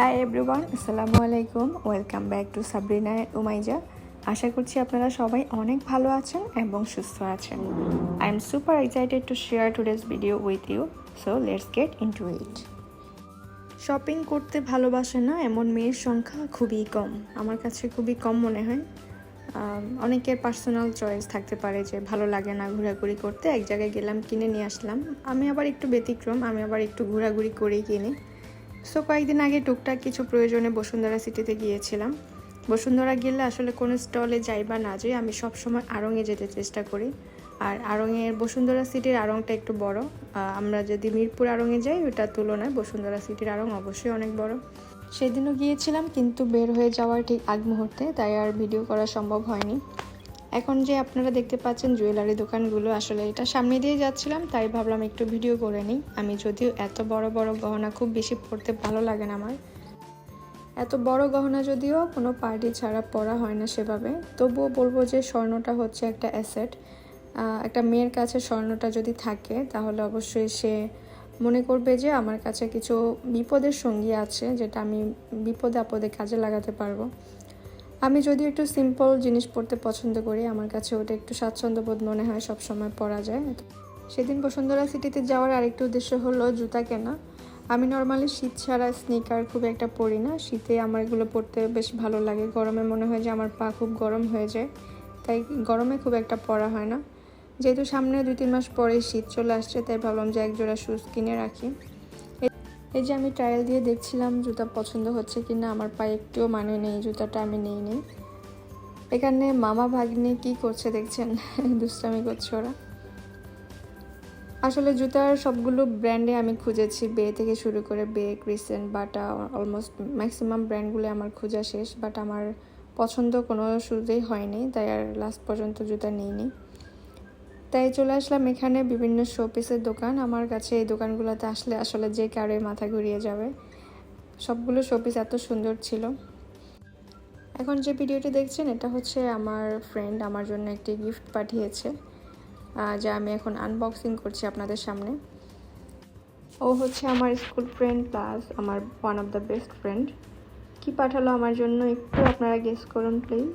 High everyone, আসসালামু আলাইকুম। Welcome back to Sabrina Umaiza. আশা করছি আপনারা সবাই অনেক ভালো আছেন এবং সুস্থ আছেন। I am super excited to share today's video with you, so let's get into it. Shopping করতে ভালোবাসে না এমন মেয়ের সংখ্যা খুবই কম, আমার কাছে খুবই কম মনে হয়। অনেকের পার্সোনাল চয়েস থাকতে পারে যে ভালো লাগে না ঘোরাঘুরি করতে, এক জায়গায় গেলাম কিনে নিয়ে আসলাম। আমি আবার একটু ব্যতিক্রম, আমি আবার একটু ঘোরাঘুরি করেই কিনি। সো কয়েকদিন আগে টুকটাক কিছু প্রয়োজনে বসুন্ধরা সিটিতে গিয়েছিলাম। বসুন্ধরা গেলে আসলে কোনো স্টলে যাই বা না যাই, আমি সবসময় আড়ংয়ে যেতে চেষ্টা করি। আর আড়ংয়ের বসুন্ধরা সিটির আড়ংটা একটু বড়। আমরা যদি মিরপুর আড়ংয়ে যাই ওটার তুলনায় বসুন্ধরা সিটির আড়ং অবশ্যই অনেক বড়। সেদিনও গিয়েছিলাম, কিন্তু বের হয়ে যাওয়ার ঠিক আগ মুহূর্তে, তাই আর ভিডিও করা সম্ভব হয়নি। এখন যে আপনারা দেখতে পাচ্ছেন জুয়েলারি দোকানগুলো, আসলে এটা সামনে দিয়ে যাচ্ছিলাম তাই ভাবলাম একটু ভিডিও করে নিই। আমি যদিও এত বড় বড় গহনা খুব বেশি পরতে ভালো লাগে না আমার, এত বড় গহনা যদিও কোনো পার্টি ছাড়া পরা হয় না সেভাবে, তবুও বলবো যে স্বর্ণটা হচ্ছে একটা অ্যাসেট। একটা মেয়ের কাছে স্বর্ণটা যদি থাকে তাহলে অবশ্যই সে মনে করবে যে আমার কাছে কিছু বিপদের সঙ্গী আছে, যেটা আমি বিপদে আপদে কাজে লাগাতে পারবো। আমি যদিও একটু সিম্পল জিনিস পরতে পছন্দ করি, আমার কাছে ওটা একটু স্বাচ্ছন্দ্যবোধ মনে হয়, সবসময় পরা যায়। সেদিন বসুন্ধরা সিটিতে যাওয়ার আরেকটু উদ্দেশ্য হলো জুতা কেনা। আমি নর্মালি শীত ছাড়া স্নিকার খুব একটা পরি না, শীতে আমার এগুলো পরতে বেশ ভালো লাগে। গরমে মনে হয় যে আমার পা খুব গরম হয়ে যায়, তাই গরমে খুব একটা পরা হয় না। যেহেতু সামনে 2-3 মাস পরে শীত চলে আসছে, তাই ভাবলাম যে এক জোড়া শুজ কিনে রাখি। এই যে আমি ট্রায়াল দিয়ে দেখছিলাম জুতা পছন্দ হচ্ছে কিনা, আমার পায়ে একটুও মানে নেই, জুতাটা আমি নিই। এখানে মামা ভাগ্নে কি করছে দেখছেন, দুষ্টামি করছে ওরা। আসলে জুতার সবগুলো ব্র্যান্ডে আমি খুঁজেছি, বে থেকে শুরু করে বে, ক্রিসেন্ট, বাটা, অলমোস্ট ম্যাক্সিমাম ব্র্যান্ডগুলো আমার খোঁজা শেষ, বাট আমার পছন্দ কোনো শুজেই হয়নি, তাই আর লাস্ট পর্যন্ত জুতা নিইনি। তাই চলে আসলাম এখানে বিভিন্ন শোপিসের দোকান। আমার কাছে এই দোকানগুলোতে আসলে আসলে যে কারোই মাথা ঘুরিয়ে যাবে, সবগুলো শোপিস এত সুন্দর ছিল। এখন যে ভিডিওটি দেখছেন এটা হচ্ছে আমার ফ্রেন্ড আমার জন্য একটি গিফট পাঠিয়েছে, যা আমি এখন আনবক্সিং করছি আপনাদের সামনে। ও হচ্ছে আমার স্কুল ফ্রেন্ড প্লাস আমার one of the best friend. কি পাঠালো আমার জন্য একটু আপনারা গেস করুন প্লিজ।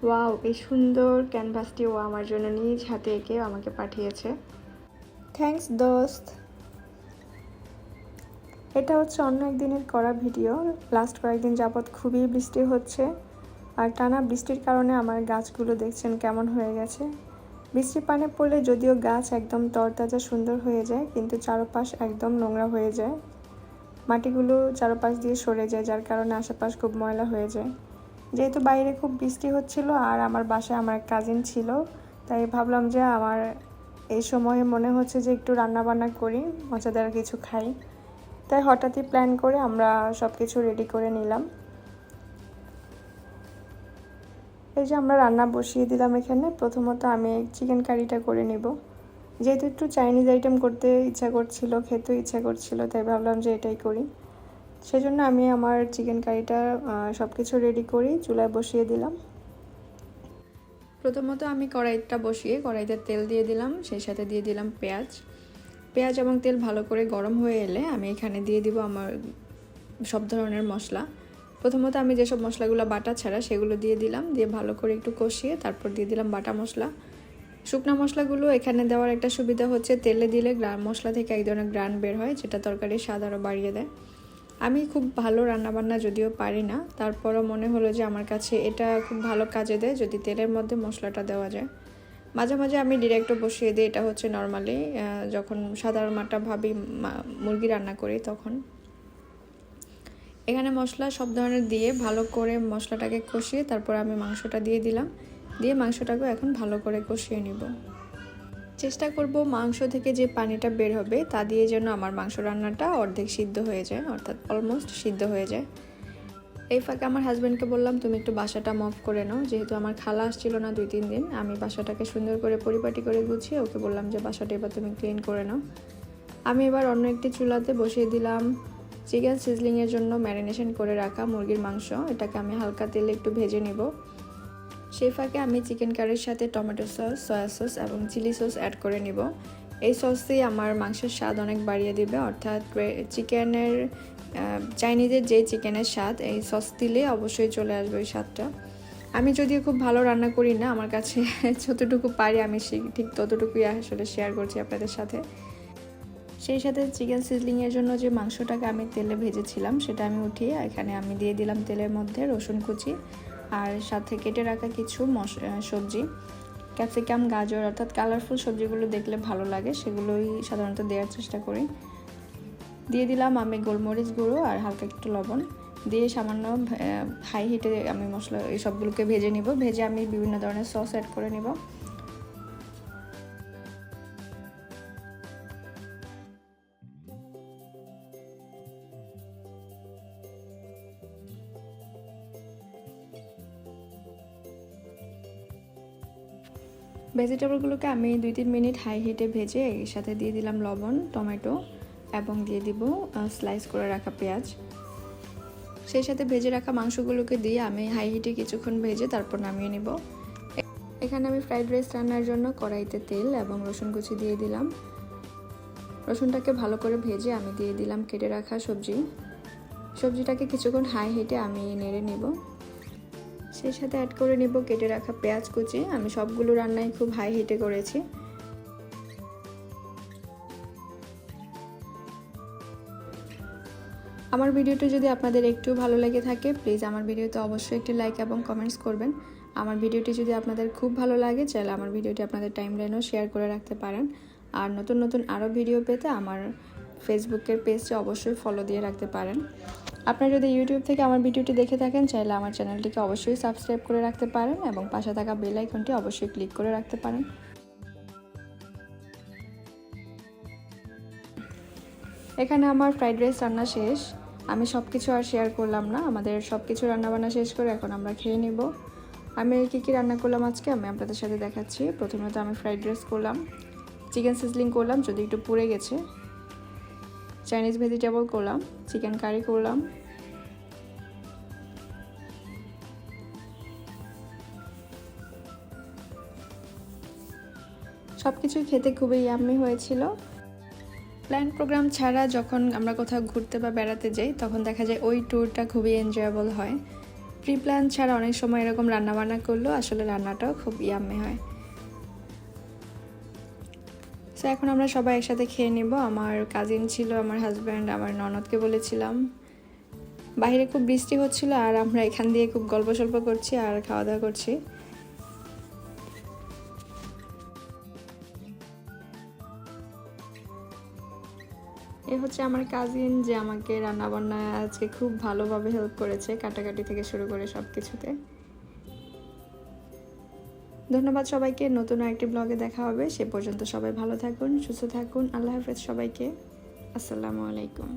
ওয়াও, এই সুন্দর ক্যানভাসটি ও আমার জন্য নিজ হাতে এঁকে আমাকে পাঠিয়েছে। থ্যাঙ্কস দোস্ত। এটা হচ্ছে অন্য একদিনের করা ভিডিও। লাস্ট কয়েকদিন যাবৎ খুবই বৃষ্টি হচ্ছে, আর টানা বৃষ্টির কারণে আমার গাছগুলো দেখছেন কেমন হয়ে গেছে। বৃষ্টির পানি পড়লে যদিও গাছ একদম তরতাজা সুন্দর হয়ে যায়, কিন্তু চারপাশ একদম নোংরা হয়ে যায়, মাটিগুলো চারপাশ দিয়ে সরে যায়, যার কারণে আশেপাশ খুব ময়লা হয়ে যায়। যেহেতু বাইরে খুব বৃষ্টি হচ্ছিল আর আমার বাসায় আমার কাজিন ছিল, তাই ভাবলাম যে আমার এই সময়ে মনে হচ্ছে যে একটু রান্নাবান্না করি, মজাদার কিছু খাই। তাই হঠাৎই প্ল্যান করে আমরা সব কিছু রেডি করে নিলাম। এই যে আমরা রান্না বসিয়ে দিলাম এখানে। প্রথমত আমি চিকেন কারিটা করে নেব, যেহেতু একটু চাইনিজ আইটেম করতে ইচ্ছা করছিল, খেতেও ইচ্ছা করছিল, তাই ভাবলাম যে এটাই করি। সেজন্য আমি আমার চিকেন কারিটা সব কিছু রেডি করি চুলায় বসিয়ে দিলাম। প্রথমত আমি কড়াইটা বসিয়ে কড়াইতে তেল দিয়ে দিলাম, সেই সাথে দিয়ে দিলাম পেঁয়াজ এবং তেল ভালো করে গরম হয়ে এলে আমি এখানে দিয়ে দিব আমার সব ধরনের মশলা। প্রথমত আমি যেসব মশলাগুলো বাটা ছাড়া সেগুলো দিয়ে দিলাম, দিয়ে ভালো করে একটু কষিয়ে তারপর দিয়ে দিলাম বাটা মশলা। শুকনা মশলাগুলো এখানে দেওয়ার একটা সুবিধা হচ্ছে তেলে দিলে মশলা থেকে এক ধরনের গ্রান বের হয়, যেটা তরকারির স্বাদ আরও বাড়িয়ে দেয়। আমি খুব ভালো রান্নাবান্না যদিও পারি না, তারপরও মনে হলো যে আমার কাছে এটা খুব ভালো কাজে দেয় যদি তেলের মধ্যে মশলাটা দেওয়া যায়। মাঝে মাঝে আমি ডিরেক্টও বসিয়ে দিই, এটা হচ্ছে নর্মালি যখন সাধারণ ভাবি মুরগি রান্না করি তখন। এখানে মশলা সব ধরনের দিয়ে ভালো করে মশলাটাকে কষিয়ে তারপর আমি মাংসটা দিয়ে দিলাম, দিয়ে মাংসটাকে এখন ভালো করে কষিয়ে নিব। চেষ্টা করব মাংস থেকে যে পানিটা বের হবে তা দিয়ে যেন আমার মাংস রান্নাটা অর্ধেক সিদ্ধ হয়ে যায়, অর্থাৎ অলমোস্ট সিদ্ধ হয়ে যায়। এই ফাঁকে আমার হাজব্যান্ডকে বললাম তুমি একটু বাসাটা মপ করে নাও, যেহেতু আমার খালা আসছিল না 2-3 দিন। আমি বাসাটাকে সুন্দর করে পরিপাটি করে গুছিয়ে ওকে বললাম যে বাসাটা এবার তুমি ক্লিন করে নাও। আমি এবার অন্য একটি চুলাতে বসিয়ে দিলাম চিকেন সিজলিংয়ের জন্য ম্যারিনেশন করে রাখা মুরগির মাংস। এটাকে আমি হালকা তেলে একটু ভেজে নিব। সেই ফাঁকে আমি চিকেন কারির সাথে টমেটো সস, সয়া সস এবং চিলি সস অ্যাড করে নিব। এই সসই আমার মাংসের স্বাদ অনেক বাড়িয়ে দিবে, অর্থাৎ চিকেনের চাইনিজের যে চিকেনের স্বাদ এই সস দিলে অবশ্যই চলে আসবে ওই স্বাদটা। আমি যদিও খুব ভালো রান্না করি না, আমার কাছে যতটুকু পারি আমি ঠিক ততটুকুই আসলে শেয়ার করছি আপনাদের সাথে। সেই সাথে চিকেন সিজলিংয়ের জন্য যে মাংসটাকে আমি তেলে ভেজেছিলাম সেটা আমি উঠিয়ে এখানে আমি দিয়ে দিলাম তেলের মধ্যে রসুন কুচি আর সাথে কেটে রাখা কিছু সবজি, ক্যাপসিকাম, গাজর, অর্থাৎ কালারফুল সবজিগুলো দেখলে ভালো লাগে সেগুলোই সাধারণত দেওয়ার চেষ্টা করি। দিয়ে দিলাম আমি গোলমরিচ গুঁড়ো আর হালকা একটু লবণ দিয়ে সামান্য হাই হিটে আমি মশলা এই সবগুলোকে ভেজে নিব। ভেজে আমি বিভিন্ন ধরনের সস অ্যাড করে নিব। ভেজিটেবলগুলোকে আমি 2-3 মিনিট হাই হিটে ভেজে এর সাথে দিয়ে দিলাম লবণ, টমেটো এবং দিয়ে দিব স্লাইস করে রাখা পেঁয়াজ। সেই সাথে ভেজে রাখা মাংসগুলোকে দিয়ে আমি হাই হিটে কিছুক্ষণ ভেজে তারপর নামিয়ে নিব। এখানে আমি ফ্রাইড রাইস রান্নার জন্য কড়াইতে তেল এবং রসুন কুচি দিয়ে দিলাম। রসুনটাকে ভালো করে ভেজে আমি দিয়ে দিলাম কেটে রাখা সবজিটাকে কিছুক্ষণ হাই হিটে আমি নেড়ে নিব। সেই সাথে অ্যাড করে নিব কেটে রাখা পেঁয়াজ কুচি। আমি সবগুলো রান্নাই খুব হাই হিটে করেছি। আমার ভিডিওটি যদি আপনাদের একটু ভালো লেগে থাকে প্লিজ আমার ভিডিওতে অবশ্যই একটি লাইক এবং কমেন্টস করবেন। আমার ভিডিওটি যদি আপনাদের খুব ভালো লাগে চাইলে আমার ভিডিওটি আপনাদের টাইমলাইনেও শেয়ার করে রাখতে পারেন। আর নতুন নতুন আরও ভিডিও পেতে আমার ফেসবুকের পেজটি অবশ্যই ফলো দিয়ে রাখতে পারেন। আপনারা যদি ইউটিউব থেকে আমার ভিডিওটি দেখে থাকেন চাইলে আমার চ্যানেলটিকে অবশ্যই সাবস্ক্রাইব করে রাখতে পারেন এবং পাশে থাকা বেল আইকনটি অবশ্যই ক্লিক করে রাখতে পারেন। এখানে আমার ফ্রাইড রাইস রান্না শেষ। আমি সব কিছু আর শেয়ার করলাম না, আমাদের সব কিছু রান্নাবান্না শেষ করে এখন আমরা খেয়ে নেব। আমি কী রান্না করলাম আজকে আমি আপনাদের সাথে দেখাচ্ছি। প্রথমত আমি ফ্রাইড রাইস করলাম, চিকেন সিজলিং করলাম যদি একটু পুড়ে গেছে, চাইনিজ ভেজিটেবল করলাম, চিকেন কারি করলাম, সব কিছুই খেতে খুবই ইয়াম্মি হয়েছিল। প্ল্যান প্রোগ্রাম ছাড়া যখন আমরা কোথাও ঘুরতে বা বেড়াতে যাই তখন দেখা যায় ওই ট্যুরটা খুবই এনজয়েবল হয়। প্রি প্ল্যান ছাড়া অনেক সময় এরকম রান্নাবান্না করলেও আসলে রান্নাটাও খুব ইয়াম্মি হয়। সো এখন আমরা সবাই একসাথে খেয়ে নেব। আমার কাজিন ছিল, আমার হাজব্যান্ড, আমার ননদকে বলেছিলাম। বাইরে খুব বৃষ্টি হচ্ছিল আর আমরা এখান দিয়ে খুব গল্প সল্প করছি আর খাওয়া দাওয়া করছি। এ হচ্ছে আমার কাজিন যে আমাকে রান্নাবান্নায় আজকে খুব ভালোভাবে হেল্প করেছে, কাটাকাটি থেকে শুরু করে সব কিছুতে। ধন্যবাদ সবাইকে। নতুন আরেকটি ব্লগে দেখা হবে। সে পর্যন্ত সবাই ভালো থাকুন, সুস্থ থাকুন। আল্লাহ হাফেজ সবাইকে। আসসালামু আলাইকুম।